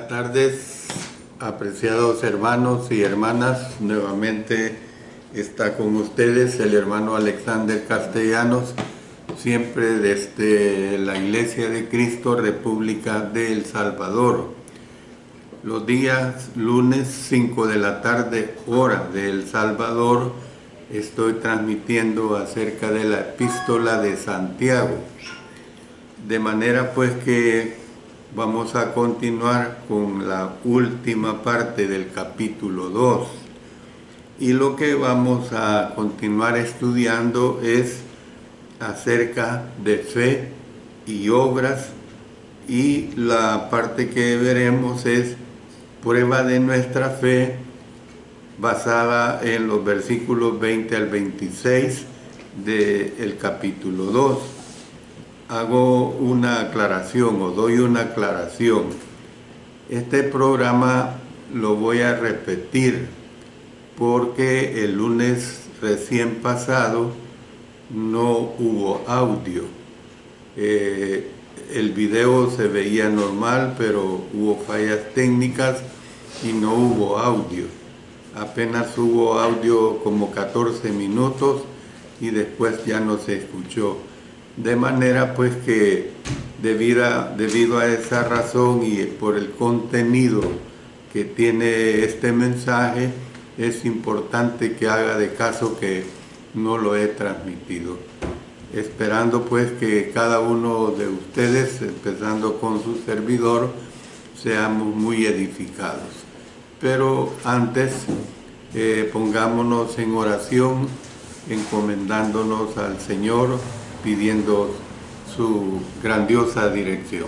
Buenas tardes, apreciados hermanos y hermanas. Nuevamente está con ustedes el hermano Alexander Castellanos, siempre desde la Iglesia de Cristo, República de El Salvador. Los días lunes 5 de la tarde, hora de El Salvador, estoy transmitiendo acerca de la epístola de Santiago. De manera pues que vamos a continuar con la última parte del capítulo 2. Y lo que vamos a continuar estudiando es acerca de fe y obras. Y la parte que veremos es prueba de nuestra fe, basada en los versículos 20 al 26 del capítulo 2. Hago una aclaración o doy una aclaración. Este programa lo voy a repetir porque el lunes recién pasado no hubo audio. El video se veía normal, pero hubo fallas técnicas y no hubo audio. Apenas hubo audio como 14 minutos y después ya no se escuchó. De manera pues que debido a esa razón y por el contenido que tiene este mensaje, es importante que haga de caso que no lo he transmitido. Esperando pues que cada uno de ustedes, empezando con su servidor, seamos muy edificados. Pero antes, pongámonos en oración, encomendándonos al Señor, pidiendo su grandiosa dirección.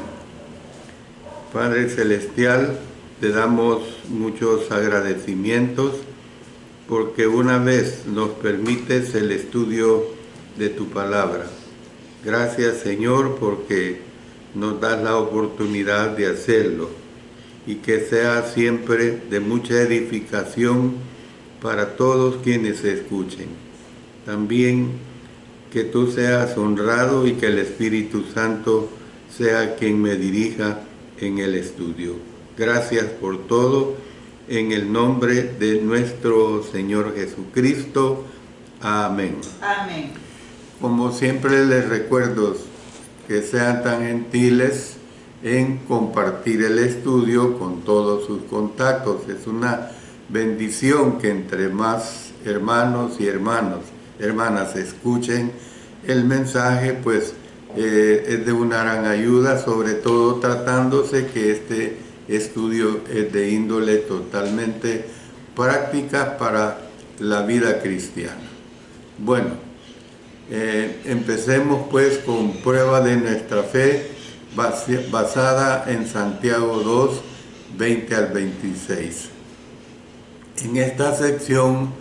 Padre Celestial, te damos muchos agradecimientos porque una vez nos permites el estudio de tu palabra. Gracias, Señor, porque nos das la oportunidad de hacerlo y que sea siempre de mucha edificación para todos quienes escuchen. También que tú seas honrado y que el Espíritu Santo sea quien me dirija en el estudio. Gracias por todo, en el nombre de nuestro Señor Jesucristo. Amén. Amén. Como siempre les recuerdo que sean tan gentiles en compartir el estudio con todos sus contactos. Es una bendición que entre más hermanos y hermanas escuchen el mensaje, pues es de una gran ayuda, sobre todo tratándose que este estudio es de índole totalmente práctica para la vida cristiana. Bueno, empecemos pues con prueba de nuestra fe basada en Santiago 2, 20 al 26. En esta sección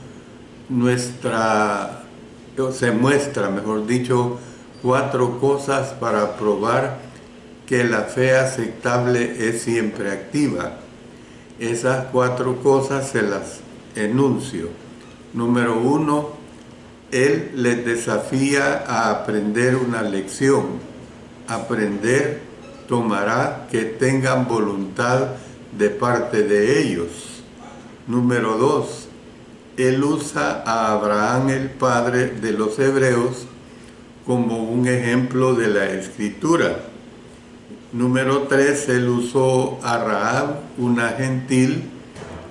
se muestra, mejor dicho, 4 cosas para probar que la fe aceptable es siempre activa. Esas 4 cosas se las enuncio. Número 1, él les desafía a aprender una lección. Aprender tomará que tengan voluntad de parte de ellos. Número 2, él usa a Abraham, el padre de los hebreos, como un ejemplo de la Escritura. Número 3, él usó a Rahab, una gentil,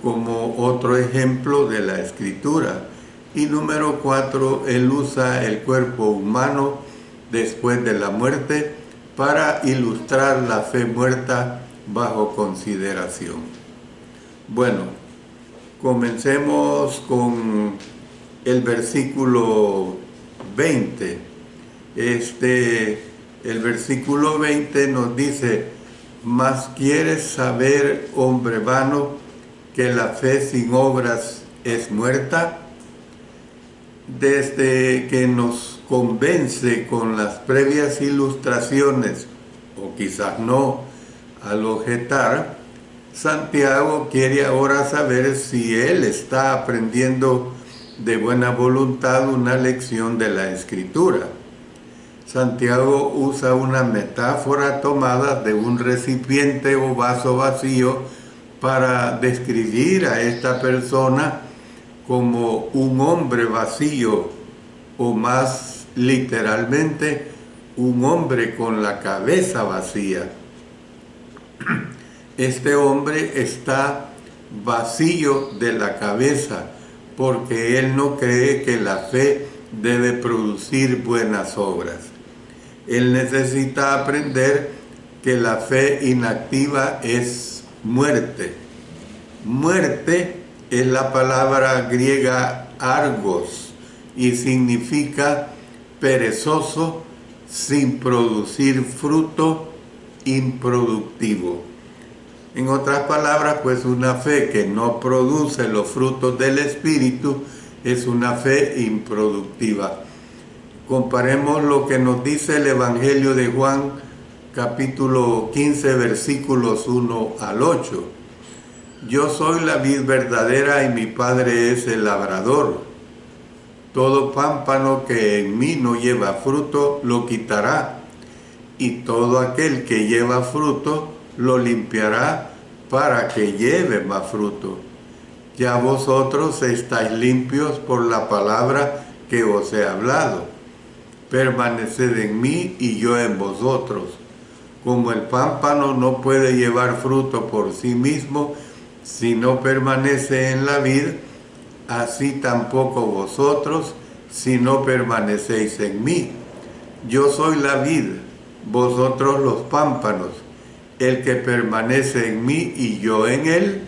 como otro ejemplo de la Escritura. Y número 4, él usa el cuerpo humano después de la muerte para ilustrar la fe muerta bajo consideración. Bueno, comencemos con el versículo 20. El versículo 20 nos dice: «Mas quieres saber, hombre vano, que la fe sin obras es muerta». Desde que nos convence con las previas ilustraciones, o quizás no, al objetar, Santiago quiere ahora saber si él está aprendiendo de buena voluntad una lección de la Escritura. Santiago usa una metáfora tomada de un recipiente o vaso vacío para describir a esta persona como un hombre vacío, o más literalmente, un hombre con la cabeza vacía. Este hombre está vacío de la cabeza porque él no cree que la fe debe producir buenas obras. Él necesita aprender que la fe inactiva es muerte. Muerte es la palabra griega argos y significa perezoso, sin producir fruto, improductivo. En otras palabras, pues una fe que no produce los frutos del Espíritu es una fe improductiva. Comparemos lo que nos dice el Evangelio de Juan, capítulo 15, versículos 1 al 8. Yo soy la vid verdadera y mi Padre es el labrador. Todo pámpano que en mí no lleva fruto, lo quitará, y todo aquel que lleva fruto, lo limpiará para que lleve más fruto. Ya vosotros estáis limpios por la palabra que os he hablado. Permaneced en mí y yo en vosotros. Como el pámpano no puede llevar fruto por sí mismo si no permanece en la vid, así tampoco vosotros si no permanecéis en mí. Yo soy la vid, vosotros los pámpanos. El que permanece en mí y yo en él,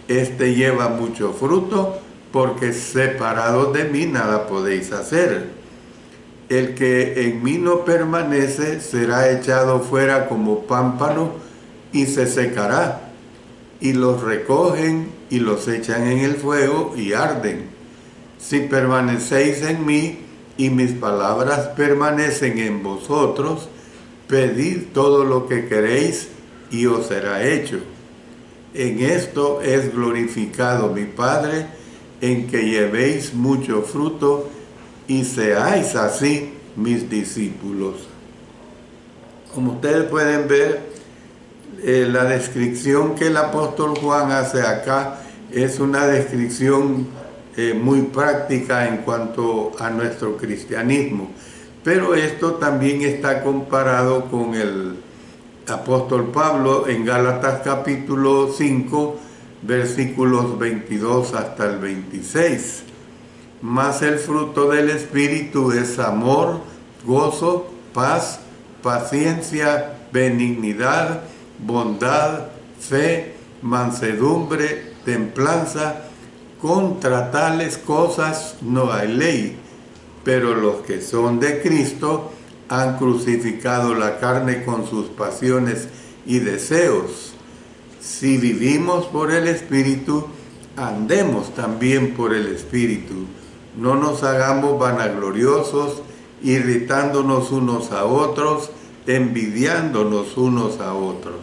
éste lleva mucho fruto, porque separados de mí nada podéis hacer. El que en mí no permanece será echado fuera como pámpano y se secará, y los recogen y los echan en el fuego y arden. Si permanecéis en mí y mis palabras permanecen en vosotros, pedid todo lo que queréis y os será hecho. En esto es glorificado mi Padre, en que llevéis mucho fruto y seáis así mis discípulos. Como ustedes pueden ver, la descripción que el apóstol Juan hace acá es una descripción muy práctica en cuanto a nuestro cristianismo. Pero esto también está comparado con el apóstol Pablo en Gálatas capítulo 5, versículos 22 hasta el 26. Mas el fruto del Espíritu es amor, gozo, paz, paciencia, benignidad, bondad, fe, mansedumbre, templanza. Contra tales cosas no hay ley, pero los que son de Cristo han crucificado la carne con sus pasiones y deseos. Si vivimos por el Espíritu, andemos también por el Espíritu. No nos hagamos vanagloriosos, irritándonos unos a otros, envidiándonos unos a otros.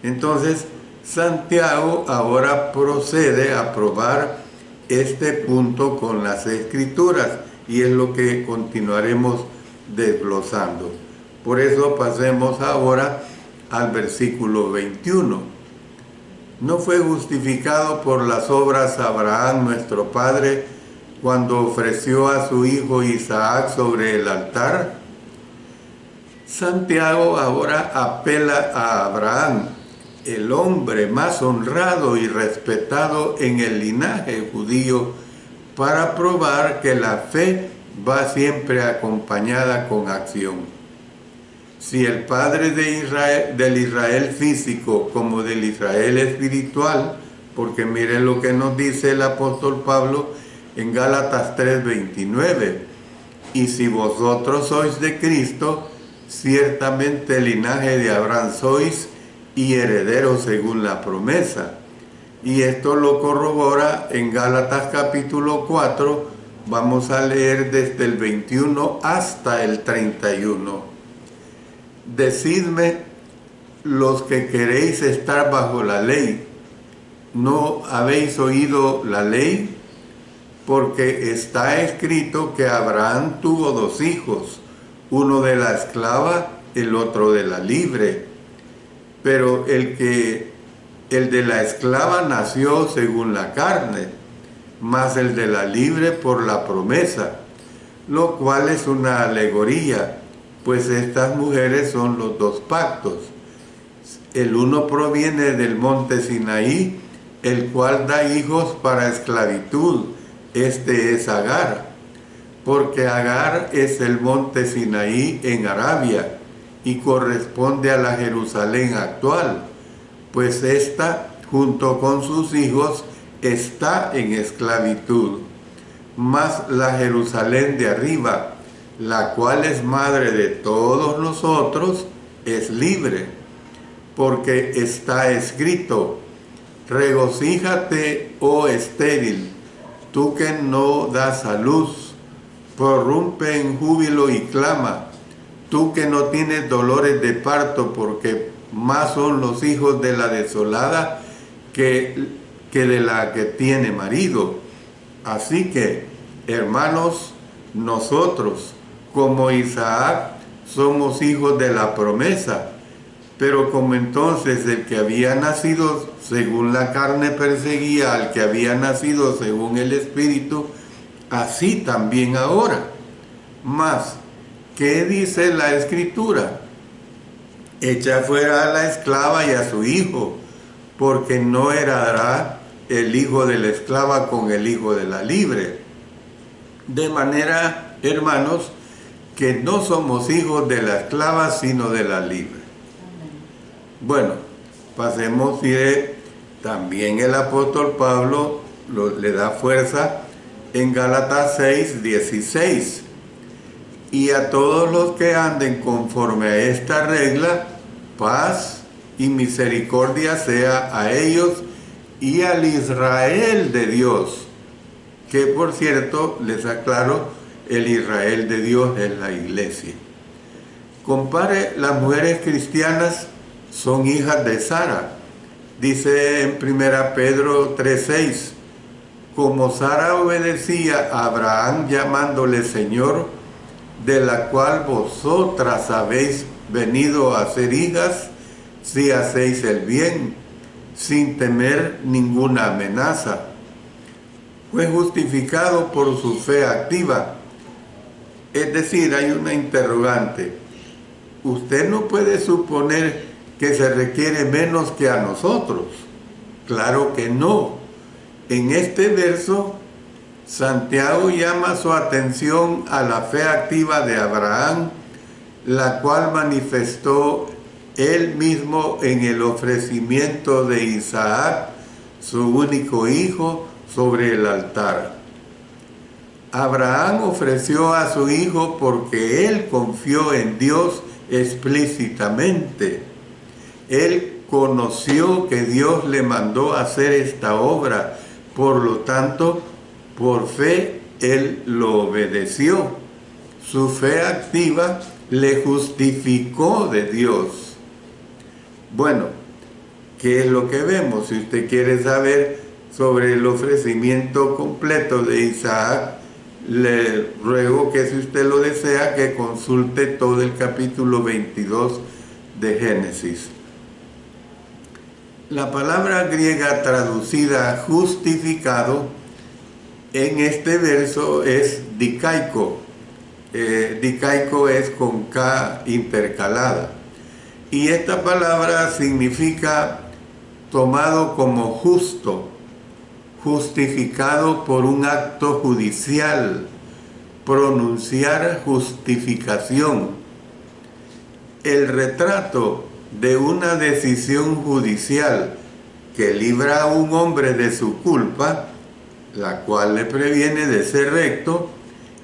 Entonces, Santiago ahora procede a probar este punto con las Escrituras, y es lo que continuaremos desglosando. Por eso pasemos ahora al versículo 21. ¿No fue justificado por las obras Abraham nuestro padre cuando ofreció a su hijo Isaac sobre el altar? Santiago ahora apela a Abraham, el hombre más honrado y respetado en el linaje judío, para probar que la fe va siempre acompañada con acción. Si el padre de Israel, del Israel físico como del Israel espiritual, porque miren lo que nos dice el apóstol Pablo en Gálatas 3:29, y si vosotros sois de Cristo, ciertamente el linaje de Abraham sois y herederos según la promesa. Y esto lo corrobora en Gálatas capítulo 4, vamos a leer desde el 21 hasta el 31. Decidme, los que queréis estar bajo la ley, ¿no habéis oído la ley? Porque está escrito que Abraham tuvo 2 hijos, uno de la esclava, el otro de la libre. Pero el de la esclava nació según la carne, mas el de la libre por la promesa, lo cual es una alegoría, pues estas mujeres son los dos pactos. El uno proviene del monte Sinaí, el cual da hijos para esclavitud. Este es Agar, porque Agar es el monte Sinaí en Arabia y corresponde a la Jerusalén actual, pues ésta, junto con sus hijos, está en esclavitud. Mas la Jerusalén de arriba, la cual es madre de todos nosotros, es libre, porque está escrito: regocíjate, oh estéril, tú que no das a luz, prorrumpe en júbilo y clama, tú que no tienes dolores de parto, porque más son los hijos de la desolada que de la que tiene marido. Así que, hermanos, nosotros, como Isaac, somos hijos de la promesa. Pero como entonces el que había nacido según la carne perseguía al que había nacido según el Espíritu, así también ahora. Mas, ¿qué dice la Escritura? Echa fuera a la esclava y a su hijo, porque no heredará el hijo de la esclava con el hijo de la libre. De manera, hermanos, que no somos hijos de la esclava, sino de la libre. Bueno, pasemos y también el apóstol Pablo le da fuerza en Gálatas 6:16. Y a todos los que anden conforme a esta regla, paz y misericordia sea a ellos y al Israel de Dios. Que por cierto, les aclaro, el Israel de Dios es la iglesia. Compare, las mujeres cristianas son hijas de Sara. Dice en 1 Pedro 3:6, como Sara obedecía a Abraham llamándole Señor, de la cual vosotras habéis venido a ser hijas, si hacéis el bien, sin temer ninguna amenaza. Fue justificado por su fe activa. Es decir, hay una interrogante. Usted no puede suponer que se requiere menos que a nosotros. Claro que no. En este verso, Santiago llama su atención a la fe activa de Abraham, la cual manifestó él mismo en el ofrecimiento de Isaac, su único hijo, sobre el altar. Abraham ofreció a su hijo porque él confió en Dios explícitamente. Él conoció que Dios le mandó a hacer esta obra, por lo tanto, por fe, él lo obedeció. Su fe activa le justificó de Dios. Bueno, ¿qué es lo que vemos? Si usted quiere saber sobre el ofrecimiento completo de Isaac, le ruego que, si usted lo desea, que consulte todo el capítulo 22 de Génesis. La palabra griega traducida justificado en este verso es dikaiko. Dikaiko es con K intercalada. Y esta palabra significa tomado como justo, justificado por un acto judicial, pronunciar justificación. El retrato de una decisión judicial que libra a un hombre de su culpa, la cual le previene de ser recto,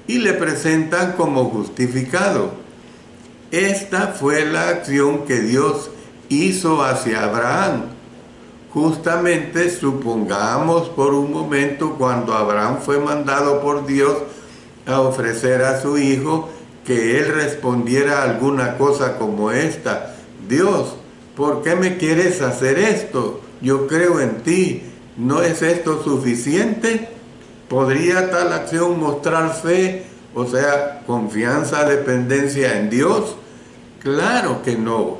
y le presentan como justificado. Esta fue la acción que Dios hizo hacia Abraham. Justamente, supongamos por un momento, cuando Abraham fue mandado por Dios a ofrecer a su hijo, que él respondiera alguna cosa como esta: Dios, ¿por qué me quieres hacer esto? Yo creo en ti. ¿No es esto suficiente? ¿Podría tal acción mostrar fe O sea, confianza, dependencia en Dios. Claro que no.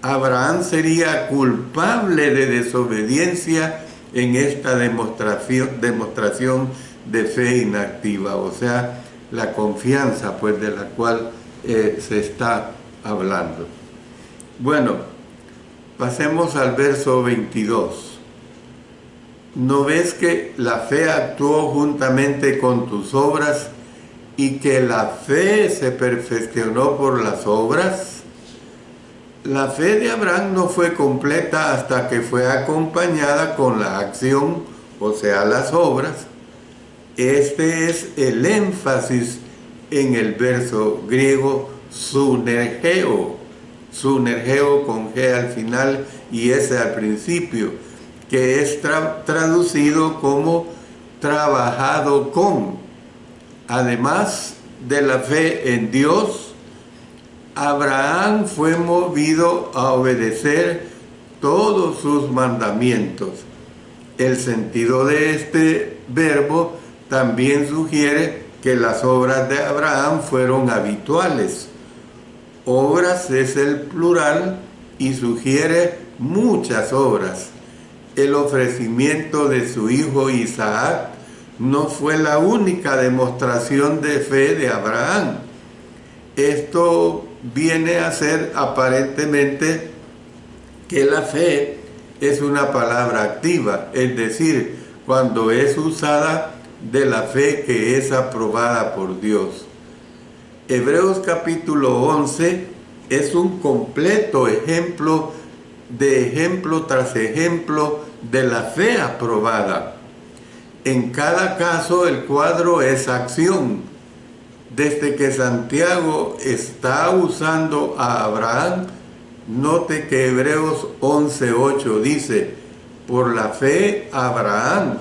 Abraham sería culpable de desobediencia en esta demostración de fe inactiva, o sea, la confianza pues de la cual se está hablando. Bueno, pasemos al verso 22. ¿No ves que la fe actuó juntamente con tus obras y que la fe se perfeccionó por las obras? La fe de Abraham no fue completa hasta que fue acompañada con la acción, o sea, las obras. Este es el énfasis en el verso griego sunergeo, sunergeo con G al final y S al principio, que es traducido como trabajado con. Además de la fe en Dios, Abraham fue movido a obedecer todos sus mandamientos. El sentido de este verbo también sugiere que las obras de Abraham fueron habituales. Obras es el plural y sugiere muchas obras. El ofrecimiento de su hijo Isaac no fue la única demostración de fe de Abraham. Esto viene a ser aparentemente que la fe es una palabra activa, es decir, cuando es usada de la fe que es aprobada por Dios. Hebreos capítulo 11 es un completo ejemplo tras ejemplo de la fe aprobada. En cada caso el cuadro es acción. Desde que Santiago está usando a Abraham, note que Hebreos 11:8 dice, por la fe Abraham,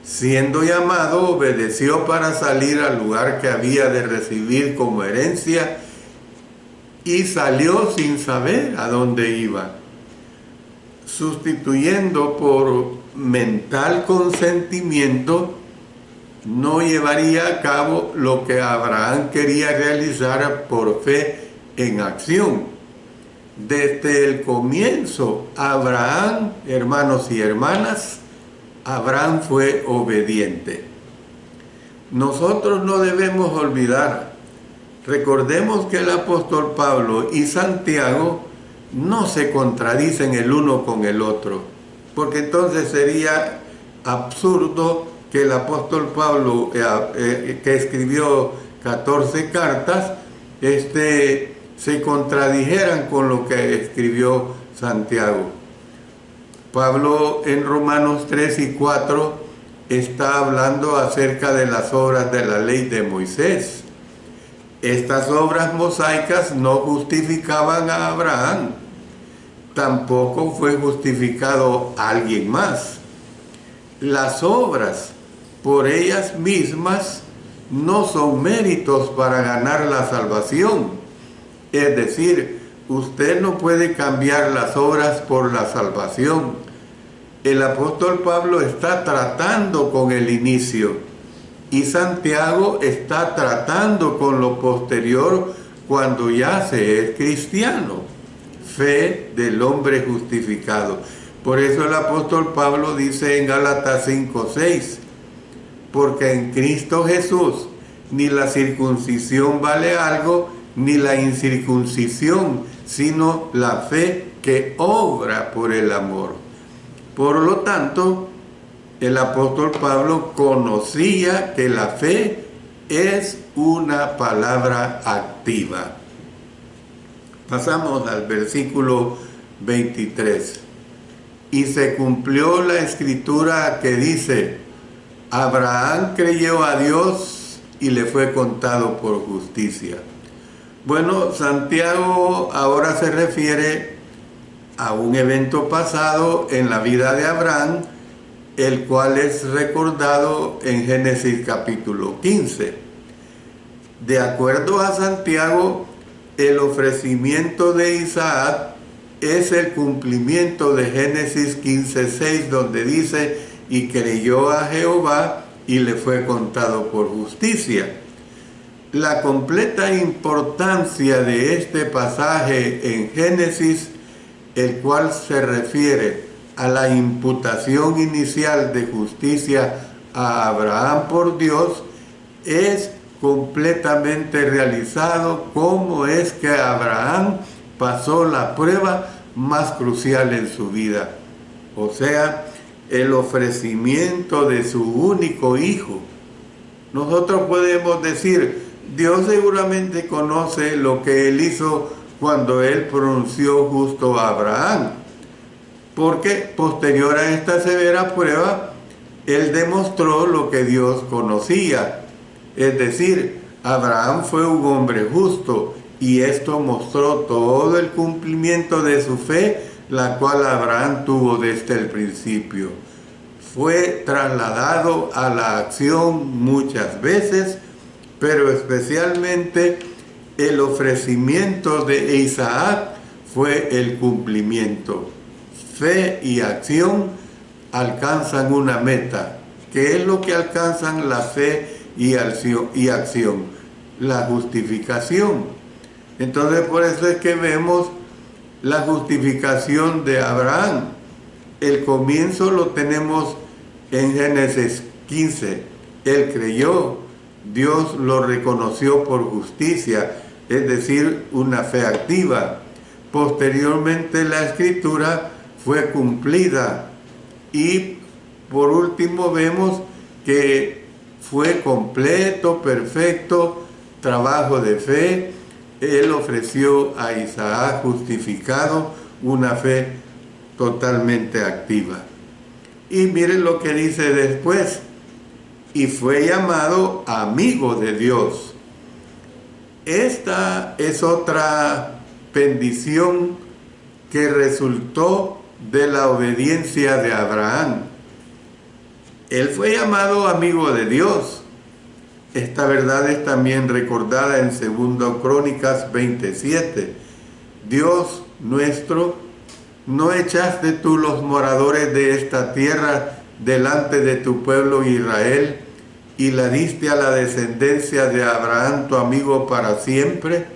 siendo llamado, obedeció para salir al lugar que había de recibir como herencia y salió sin saber a dónde iba, sustituyendo por mental consentimiento. No llevaría a cabo lo que Abraham quería realizar por fe en acción. Desde el comienzo, Abraham, hermanos y hermanas, Abraham fue obediente. Nosotros no debemos olvidar, recordemos que el apóstol Pablo y Santiago no se contradicen el uno con el otro, porque entonces sería absurdo que el apóstol Pablo, que escribió 14 cartas, se contradijeran con lo que escribió Santiago. Pablo en Romanos 3 y 4 está hablando acerca de las obras de la ley de Moisés. Estas obras mosaicas no justificaban a Abraham, tampoco fue justificado alguien más. Las obras por ellas mismas no son méritos para ganar la salvación. Es decir, usted no puede cambiar las obras por la salvación. El apóstol Pablo está tratando con el inicio y Santiago está tratando con lo posterior cuando ya se es cristiano. Fe del hombre justificado. Por eso el apóstol Pablo dice en Gálatas 5:6, porque en Cristo Jesús ni la circuncisión vale algo, ni la incircuncisión, sino la fe que obra por el amor. Por lo tanto, el apóstol Pablo conocía que la fe es una palabra activa. Pasamos al versículo 23. Y se cumplió la escritura que dice, Abraham creyó a Dios y le fue contado por justicia. Bueno, Santiago ahora se refiere a un evento pasado en la vida de Abraham, el cual es recordado en Génesis capítulo 15. De acuerdo a Santiago, el ofrecimiento de Isaac es el cumplimiento de Génesis 15:6, donde dice, y creyó a Jehová y le fue contado por justicia. la completa importancia de este pasaje en Génesis, el cual se refiere a la imputación inicial de justicia a Abraham por Dios, es completamente realizado cómo es que Abraham pasó la prueba más crucial en su vida, o sea, el ofrecimiento de su único hijo. Nosotros podemos decir, Dios seguramente conoce lo que Él hizo cuando Él pronunció justo a Abraham, porque posterior a esta severa prueba, Él demostró lo que Dios conocía. Es decir, Abraham fue un hombre justo y esto mostró todo el cumplimiento de su fe, la cual Abraham tuvo desde el principio. Fue trasladado a la acción muchas veces, pero especialmente el ofrecimiento de Isaac fue el cumplimiento. Fe y acción alcanzan una meta. ¿Qué es lo que alcanzan la fe y acción? La justificación. Entonces por eso es que vemos la justificación de Abraham. El comienzo lo tenemos en Génesis 15. Él creyó, Dios lo reconoció por justicia, es decir, una fe activa. Posteriormente la escritura fue cumplida y por último vemos que fue completo, perfecto trabajo de fe. Él ofreció a Isaac justificado, una fe totalmente activa. Y miren lo que dice después, y fue llamado amigo de Dios. Esta es otra bendición que resultó de la obediencia de Abraham. Él fue llamado amigo de Dios. Esta verdad es también recordada en 2 Crónicas 27. Dios nuestro, ¿no echaste tú los moradores de esta tierra delante de tu pueblo Israel y la diste a la descendencia de Abraham tu amigo para siempre?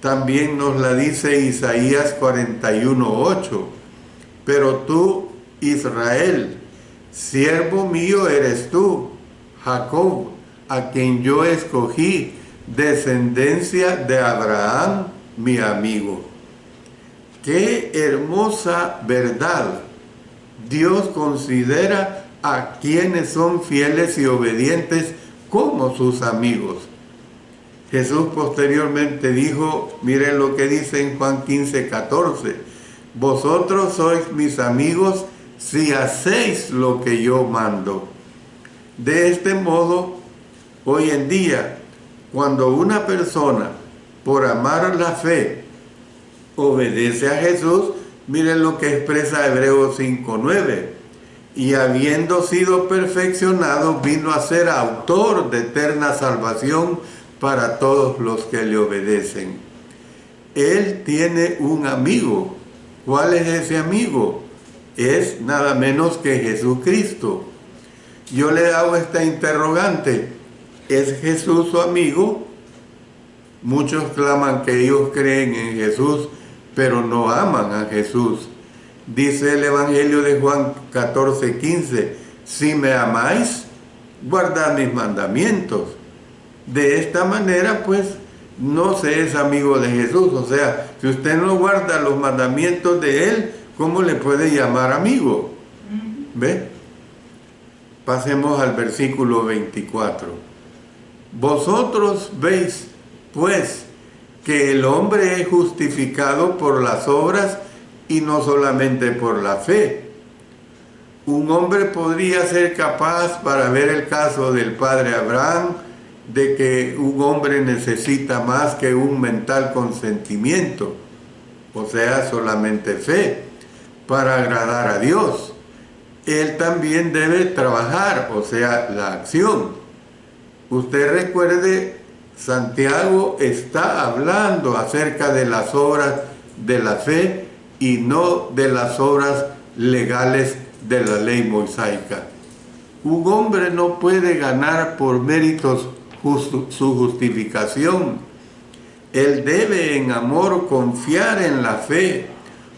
También nos la dice Isaías 41:8. Pero tú, Israel, siervo mío eres tú, Jacob, a quien yo escogí, descendencia de Abraham, mi amigo. ¡Qué hermosa verdad! Dios considera a quienes son fieles y obedientes como sus amigos. Jesús posteriormente dijo, miren lo que dice en Juan 15:14, vosotros sois mis amigos si hacéis lo que yo mando. De este modo, hoy en día, cuando una persona, por amar la fe, obedece a Jesús, miren lo que expresa Hebreos 5:9. Y habiendo sido perfeccionado, vino a ser autor de eterna salvación para todos los que le obedecen. Él tiene un amigo. ¿Cuál es ese amigo? Es nada menos que Jesucristo. Yo le hago esta interrogante. ¿Es Jesús su amigo? Muchos claman que ellos creen en Jesús, pero no aman a Jesús. Dice el Evangelio de Juan 14:15, si me amáis, guardad mis mandamientos. De esta manera, pues, no se es amigo de Jesús. O sea, si usted no guarda los mandamientos de Él, ¿cómo le puede llamar amigo? ¿Ve? Pasemos al versículo 24. Vosotros veis, pues, que el hombre es justificado por las obras y no solamente por la fe. Un hombre podría ser capaz, para ver el caso del padre Abraham, de que un hombre necesita más que un mental consentimiento, o sea, solamente fe, para agradar a Dios. Él también debe trabajar, o sea, la acción. Usted recuerde, Santiago está hablando acerca de las obras de la fe y no de las obras legales de la ley mosaica. Un hombre no puede ganar por méritos su justificación. Él debe en amor confiar en la fe,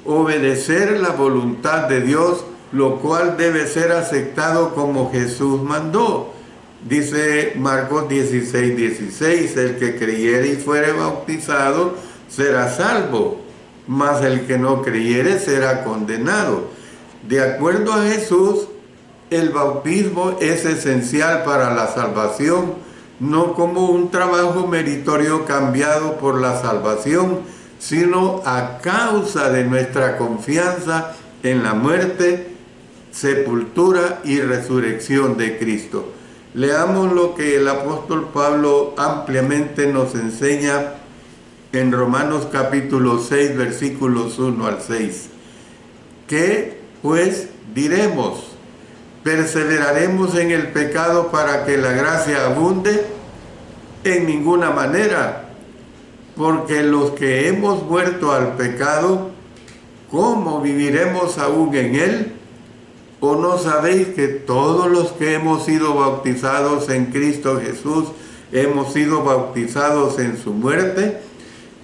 obedecer la voluntad de Dios, lo cual debe ser aceptado como Jesús mandó. Dice Marcos 16:16, el que creyere y fuere bautizado será salvo, mas el que no creyere será condenado. De acuerdo a Jesús, el bautismo es esencial para la salvación, no como un trabajo meritorio cambiado por la salvación, sino a causa de nuestra confianza en la muerte, sepultura y resurrección de Cristo. Leamos lo que el apóstol Pablo ampliamente nos enseña en Romanos capítulo 6, versículos 1 al 6. ¿Qué pues diremos? ¿Perseveraremos en el pecado para que la gracia abunde? En ninguna manera, porque los que hemos muerto al pecado, ¿cómo viviremos aún en él? ¿O no sabéis que todos los que hemos sido bautizados en Cristo Jesús, hemos sido bautizados en su muerte?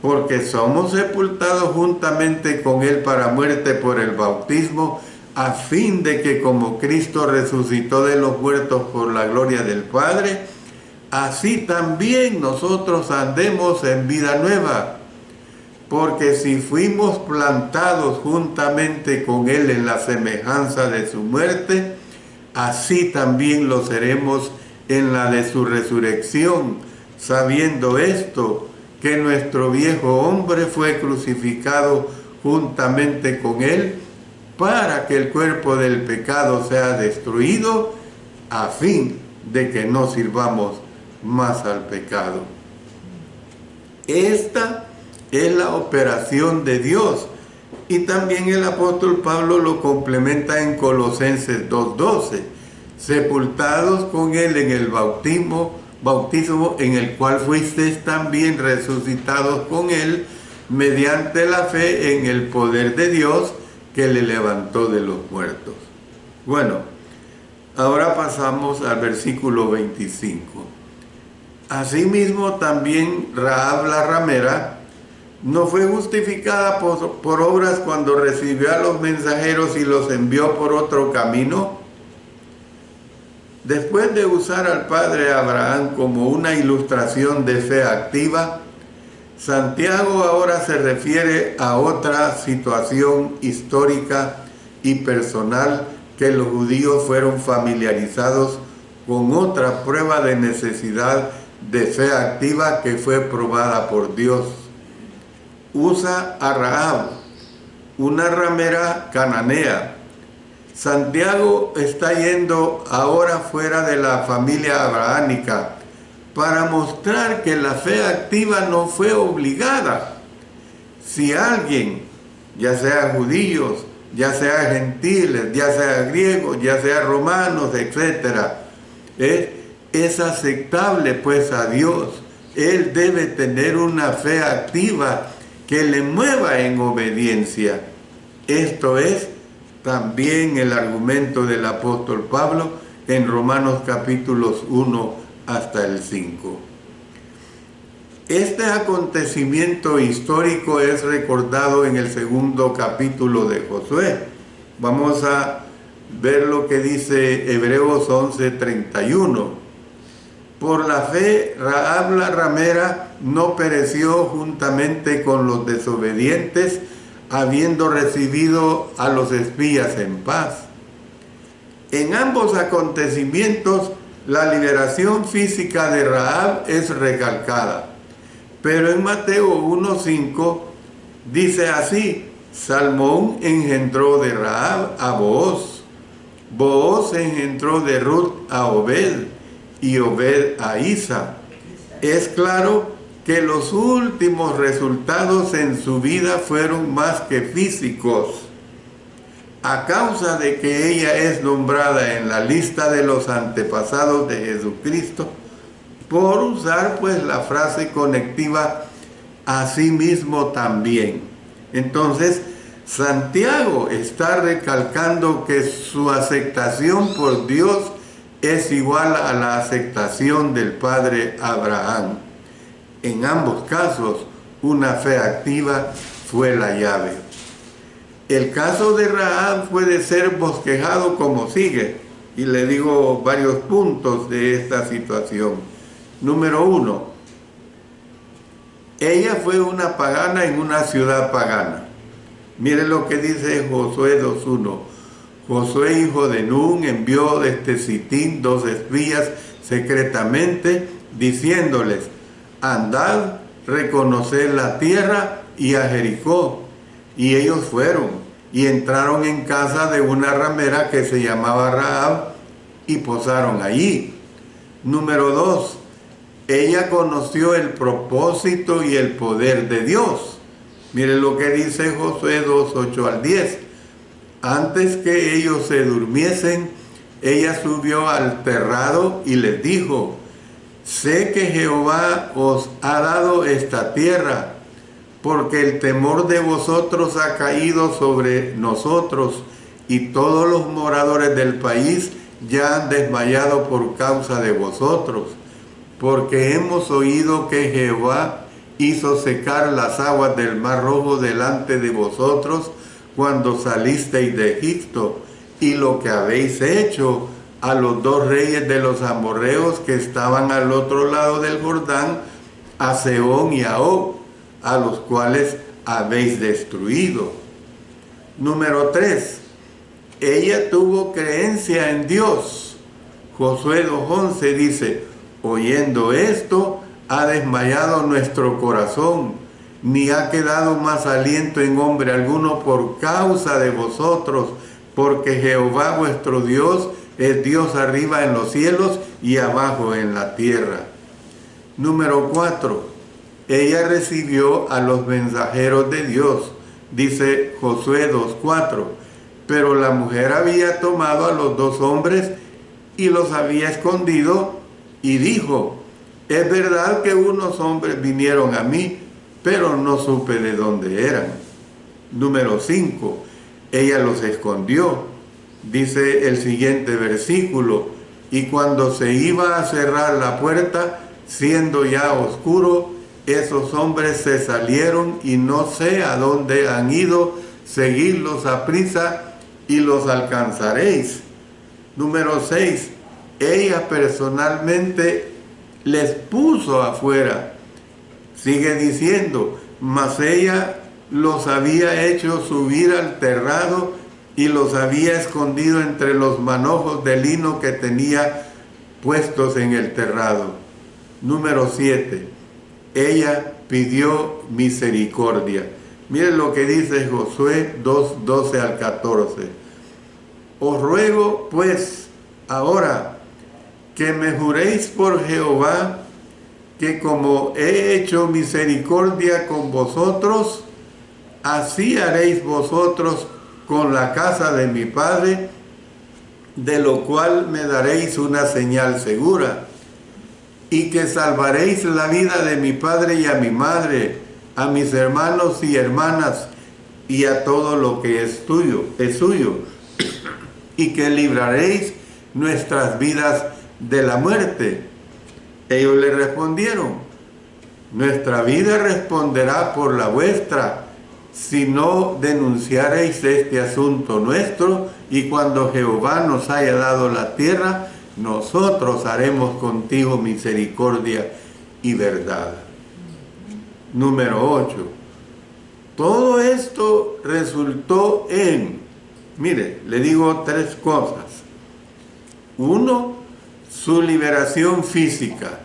Porque somos sepultados juntamente con él para muerte por el bautismo, a fin de que como Cristo resucitó de los muertos por la gloria del Padre, así también nosotros andemos en vida nueva. Porque si fuimos plantados juntamente con él en la semejanza de su muerte, así también lo seremos en la de su resurrección, sabiendo esto, que nuestro viejo hombre fue crucificado juntamente con él, para que el cuerpo del pecado sea destruido, a fin de que no sirvamos más al pecado. Esta es la operación de Dios, y también el apóstol Pablo lo complementa en Colosenses 2:12, sepultados con él en el bautismo en el cual fuisteis también resucitados con él mediante la fe en el poder de Dios que le levantó de los muertos. Bueno, ahora pasamos al versículo 25. Asimismo también Rahab la ramera no fue justificada por obras cuando recibió a los mensajeros y los envió por otro camino. Después de usar al padre Abraham como una ilustración de fe activa, Santiago ahora se refiere a otra situación histórica y personal que los judíos fueron familiarizados con otra prueba de necesidad de fe activa que fue probada por Dios. Usa a Rahab, una ramera cananea. Santiago está yendo ahora fuera de la familia abrahámica para mostrar que la fe activa no fue obligada. Si alguien, ya sea judíos, ya sea gentiles, ya sea griegos, ya sea romanos, etc., es aceptable pues a Dios, él debe tener una fe activa que le mueva en obediencia. Esto es también el argumento del apóstol Pablo en Romanos capítulos 1 hasta el 5. Este acontecimiento histórico es recordado en el segundo capítulo de Josué. Vamos a ver lo que dice Hebreos 11:31. Por la fe, Rahab la ramera no pereció juntamente con los desobedientes, habiendo recibido a los espías en paz. En ambos acontecimientos, la liberación física de Rahab es recalcada. Pero en Mateo 1:5 dice así: Salmón engendró de Rahab a Booz, Booz engendró de Ruth a Obed, y Obed a Isa. Es claro que los últimos resultados en su vida fueron más que físicos. A causa de que ella es nombrada en la lista de los antepasados de Jesucristo, por usar pues la frase conectiva asimismo también. Entonces, Santiago está recalcando que su aceptación por Dios es igual a la aceptación del padre Abraham. En ambos casos, una fe activa fue la llave. El caso de Rahab puede ser bosquejado como sigue, y le digo varios puntos de esta situación. Número 1, ella fue una pagana en una ciudad pagana. Mire lo que dice Josué 2:1. Josué, hijo de Nun, envió desde Sitín 2 espías secretamente, diciéndoles: andad, reconoced la tierra y a Jericó. Y ellos fueron y entraron en casa de una ramera que se llamaba Rahab y posaron allí. Número 2, ella conoció el propósito y el poder de Dios. Mire lo que dice Josué 2:8-10. Antes que ellos se durmiesen, ella subió al terrado y les dijo: sé que Jehová os ha dado esta tierra, porque el temor de vosotros ha caído sobre nosotros, y todos los moradores del país ya han desmayado por causa de vosotros, porque hemos oído que Jehová hizo secar las aguas del Mar Rojo delante de vosotros cuando salisteis de Egipto, y lo que habéis hecho a los 2 reyes de los amorreos que estaban al otro lado del Jordán, a Sehón y a Og, a los cuales habéis destruido. Número 3, ella tuvo creencia en Dios. Josué 2:11 dice: oyendo esto, ha desmayado nuestro corazón, ni ha quedado más aliento en hombre alguno por causa de vosotros, porque Jehová vuestro Dios es Dios arriba en los cielos y abajo en la tierra. Número 4, ella recibió a los mensajeros de Dios, dice Josué 2:4, pero la mujer había tomado a los 2 hombres y los había escondido, y dijo: es verdad que unos hombres vinieron a mí, pero no supe de dónde eran. Número 5, ella los escondió. Dice el siguiente versículo: y cuando se iba a cerrar la puerta, siendo ya oscuro, esos hombres se salieron y no sé a dónde han ido, seguidlos a prisa y los alcanzaréis. Número 6, ella personalmente les puso afuera. Sigue diciendo: mas ella los había hecho subir al terrado y los había escondido entre los manojos de lino que tenía puestos en el terrado. Número 7, ella pidió misericordia. Miren lo que dice Josué 2:12-14. Os ruego pues ahora que me juréis por Jehová, que como he hecho misericordia con vosotros, así haréis vosotros con la casa de mi padre, de lo cual me daréis una señal segura, y que salvaréis la vida de mi padre y a mi madre, a mis hermanos y hermanas, y a todo lo que es suyo, y que libraréis nuestras vidas de la muerte. Ellos le respondieron: nuestra vida responderá por la vuestra, si no denunciaréis este asunto nuestro, y cuando Jehová nos haya dado la tierra, nosotros haremos contigo misericordia y verdad. Número 8. Todo esto resultó en, mire, le digo 3 cosas. 1, su liberación física.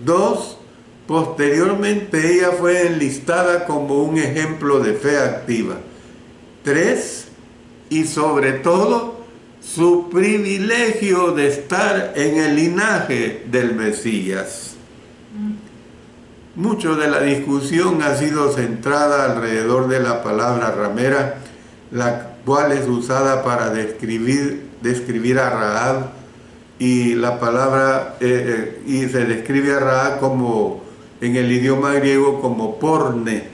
2, posteriormente ella fue enlistada como un ejemplo de fe activa. 3, y sobre todo, su privilegio de estar en el linaje del Mesías. Mucho de la discusión ha sido centrada alrededor de la palabra ramera, la cual es usada para describir a Rahab, y la palabra y se describe a Rahab como en el idioma griego como porne,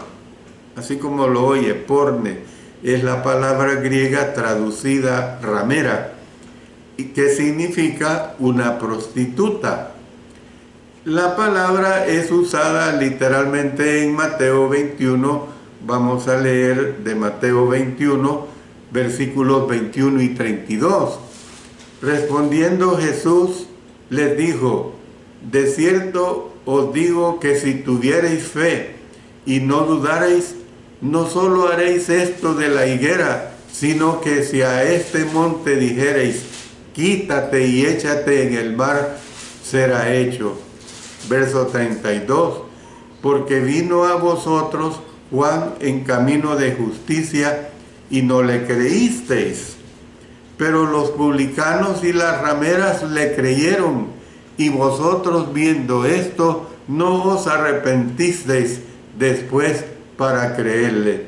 así como lo oye, porne, es la palabra griega traducida ramera. y que significa una prostituta. La palabra es usada literalmente en Mateo 21. Vamos a leer de Mateo 21, versículos 21 y 32. Respondiendo Jesús les dijo: de cierto os digo que si tuviereis fe y no dudareis, no solo haréis esto de la higuera, sino que si a este monte dijereis: quítate y échate en el mar, será hecho. Verso 32. Porque vino a vosotros Juan en camino de justicia y no le creísteis, pero los publicanos y las rameras le creyeron, y vosotros viendo esto no os arrepentisteis después para creerle.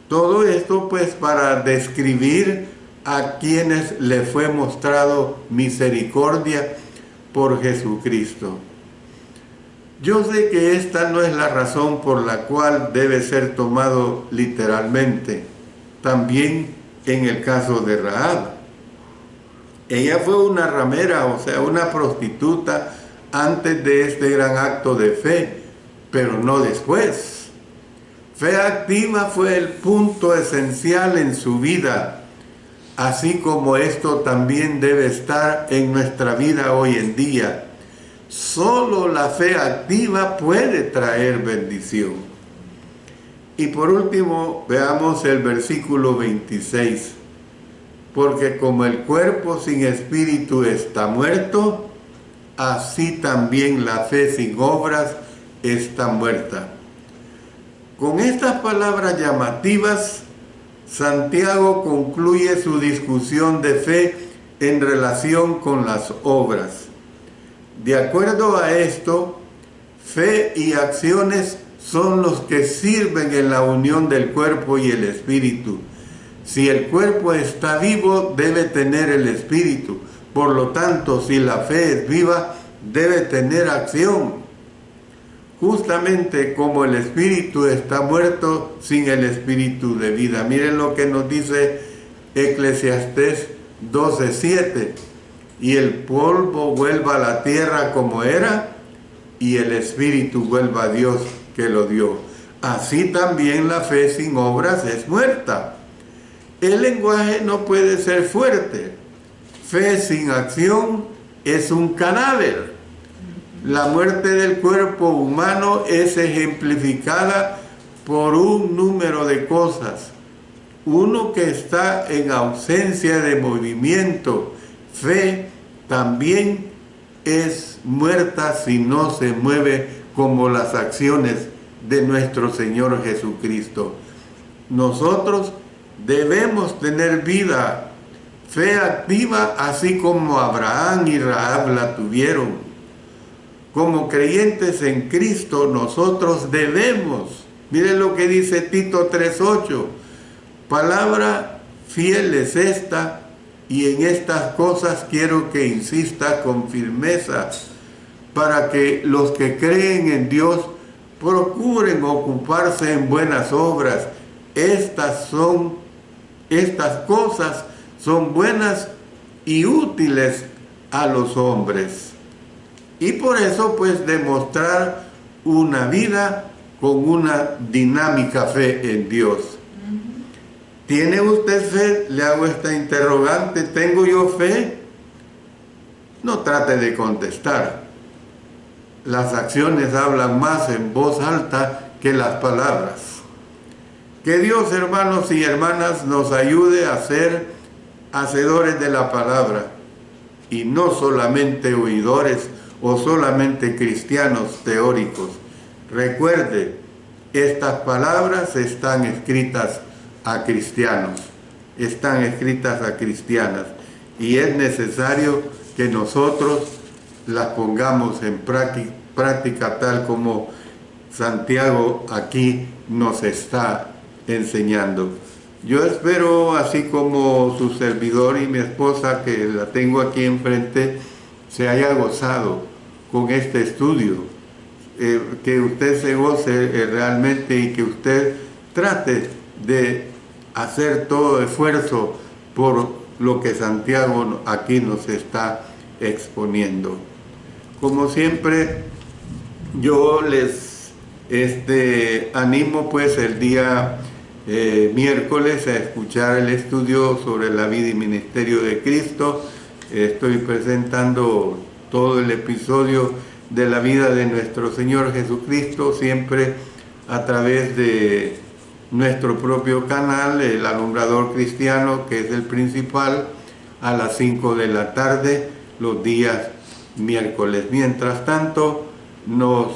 Todo esto pues para describir a quienes le fue mostrado misericordia por Jesucristo. Yo sé que esta no es la razón por la cual debe ser tomado literalmente. También en el caso de Rahab. Ella fue una ramera, o sea, una prostituta antes de este gran acto de fe, pero no después. Fe activa fue el punto esencial en su vida, así como esto también debe estar en nuestra vida hoy en día. Solo la fe activa puede traer bendición. Y por último, veamos el versículo 26. Porque como el cuerpo sin espíritu está muerto, así también la fe sin obras está muerta. Con estas palabras llamativas, Santiago concluye su discusión de fe en relación con las obras. De acuerdo a esto, fe y acciones son los que sirven en la unión del cuerpo y el espíritu. Si el cuerpo está vivo, debe tener el espíritu. Por lo tanto, si la fe es viva, debe tener acción. Justamente como el espíritu está muerto sin el espíritu de vida. Miren lo que nos dice Eclesiastés 12:7. Y el polvo vuelva a la tierra como era, y el espíritu vuelva a Dios que lo dio. Así también la fe sin obras es muerta. El lenguaje no puede ser fuerte. Fe sin acción es un cadáver. La muerte del cuerpo humano es ejemplificada por un número de cosas. Uno que está en ausencia de movimiento. Fe también es muerta si no se mueve como las acciones de nuestro Señor Jesucristo. Nosotros debemos tener vida, fe activa, así como Abraham y Rahab la tuvieron. Como creyentes en Cristo, nosotros debemos, miren lo que dice Tito 3:8, palabra fiel es esta, y en estas cosas quiero que insista con firmeza, para que los que creen en Dios procuren ocuparse en buenas obras. Estas cosas son buenas y útiles a los hombres. Y por eso, pues, demostrar una vida con una dinámica fe en Dios. ¿Tiene usted fe? Le hago esta interrogante. ¿Tengo yo fe? No trate de contestar. Las acciones hablan más en voz alta que las palabras. Que Dios, hermanos y hermanas, nos ayude a ser hacedores de la palabra y no solamente oidores o solamente cristianos teóricos. Recuerde, estas palabras están escritas a cristianos, están escritas a cristianas, y es necesario que nosotros las pongamos en práctica tal como Santiago aquí nos está enseñando. Yo espero, así como su servidor y mi esposa, que la tengo aquí enfrente, se haya gozado con este estudio, que usted se goce realmente y que usted trate de hacer todo esfuerzo por lo que Santiago aquí nos está exponiendo. Como siempre, yo les animo pues el día miércoles a escuchar el estudio sobre la vida y ministerio de Cristo. Estoy presentando todo el episodio de la vida de nuestro Señor Jesucristo, siempre a través de nuestro propio canal, el Alumbrador Cristiano, que es el principal, a las 5 de la tarde, los días miércoles. Mientras tanto, nos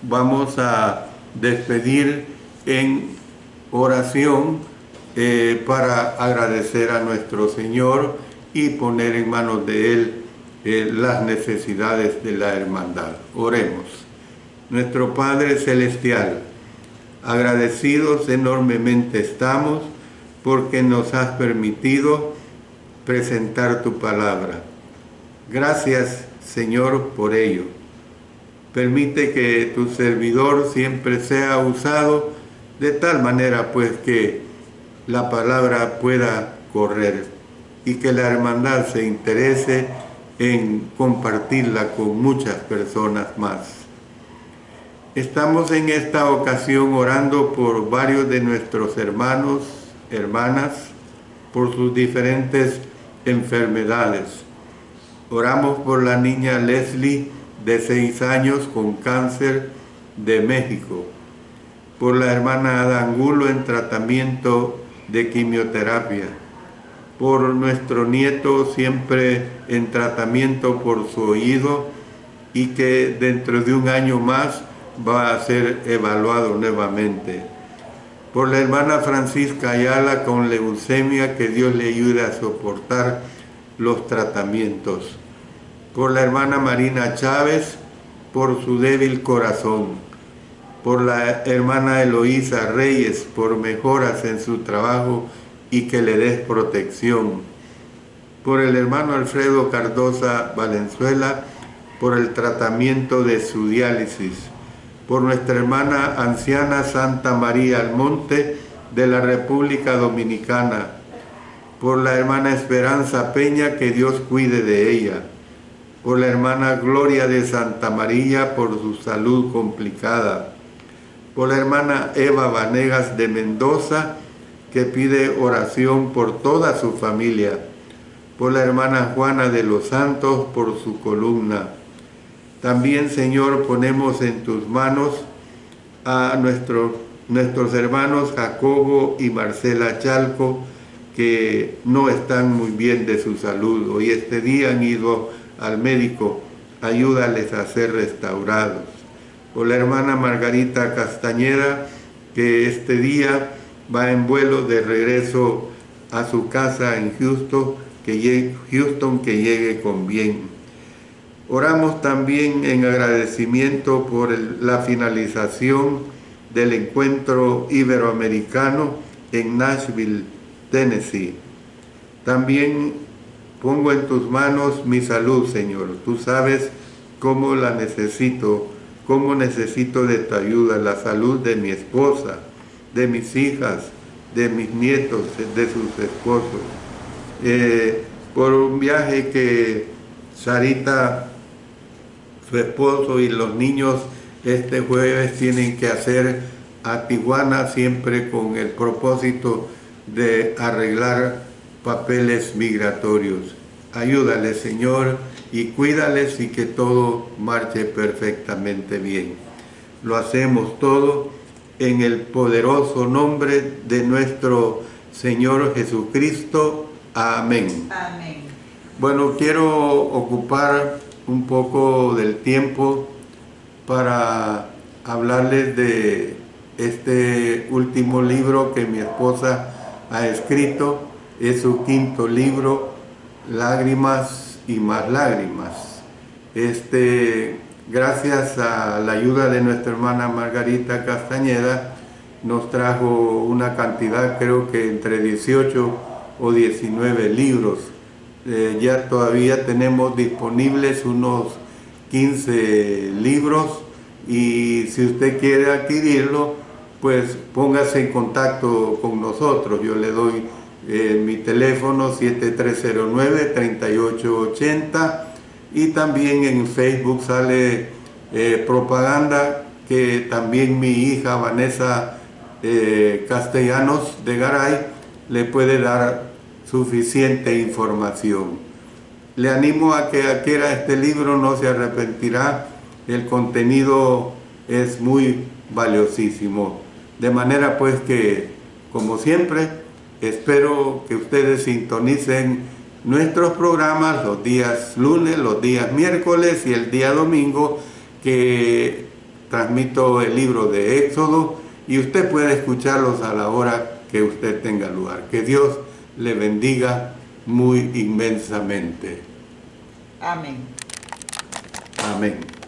vamos a despedir en oración para agradecer a nuestro Señor y poner en manos de Él las necesidades de la hermandad. Oremos. Nuestro Padre Celestial, agradecidos enormemente estamos porque nos has permitido presentar tu palabra. Gracias, Señor, por ello. Permite que tu servidor siempre sea usado de tal manera pues que la palabra pueda correr y que la hermandad se interese en compartirla con muchas personas más. Estamos en esta ocasión orando por varios de nuestros hermanos, hermanas, por sus diferentes enfermedades. Oramos por la niña Leslie, de 6 años, con cáncer de México. Por la hermana Ada Angulo en tratamiento de quimioterapia. Por nuestro nieto siempre en tratamiento por su oído y que dentro de un año más va a ser evaluado nuevamente. Por la hermana Francisca Ayala con leucemia, que Dios le ayude a soportar los tratamientos. Por la hermana Marina Chávez, por su débil corazón. Por la hermana Eloísa Reyes, por mejoras en su trabajo y que le des protección. Por el hermano Alfredo Cardosa Valenzuela, por el tratamiento de su diálisis. Por nuestra hermana anciana Santa María Almonte, de la República Dominicana. Por la hermana Esperanza Peña, que Dios cuide de ella. Por la hermana Gloria de Santa María, por su salud complicada. Por la hermana Eva Vanegas de Mendoza, que pide oración por toda su familia. Por la hermana Juana de los Santos, por su columna. También, Señor, ponemos en tus manos a nuestros hermanos Jacobo y Marcela Chalco, que no están muy bien de su salud. Hoy este día han ido al médico, ayúdales a ser restaurados. Por la hermana Margarita Castañeda, que este día va en vuelo de regreso a su casa en Houston, que llegue con bien. Oramos también en agradecimiento por la finalización del encuentro iberoamericano en Nashville, Tennessee. También pongo en tus manos mi salud, Señor. Tú sabes cómo la necesito, cómo necesito de tu ayuda, la salud de mi esposa, de mis hijas, de mis nietos, de sus esposos. Por un viaje que Sarita, su esposo y los niños este jueves tienen que hacer a Tijuana, siempre con el propósito de arreglar papeles migratorios. Ayúdales, Señor, y cuídales y que todo marche perfectamente bien. Lo hacemos todo en el poderoso nombre de nuestro Señor Jesucristo. Amén. Amén. Bueno, quiero ocupar un poco del tiempo para hablarles de este último libro que mi esposa ha escrito. Es su 5º libro, Lágrimas y más lágrimas. Gracias a la ayuda de nuestra hermana Margarita Castañeda, nos trajo una cantidad, creo que entre 18 o 19 libros. Ya todavía tenemos disponibles unos 15 libros, y si usted quiere adquirirlo, pues póngase en contacto con nosotros. Yo le doy mi teléfono 7309-3880, y también en Facebook sale propaganda que también mi hija Vanessa Castellanos de Garay le puede dar suficiente información. Le animo a que adquiera este libro, no se arrepentirá, el contenido es muy valiosísimo. De manera pues que, como siempre, espero que ustedes sintonicen nuestros programas los días lunes, los días miércoles y el día domingo, que transmito el libro de Éxodo, y usted puede escucharlos a la hora que usted tenga lugar. Que Dios le bendiga muy inmensamente. Amén. Amén.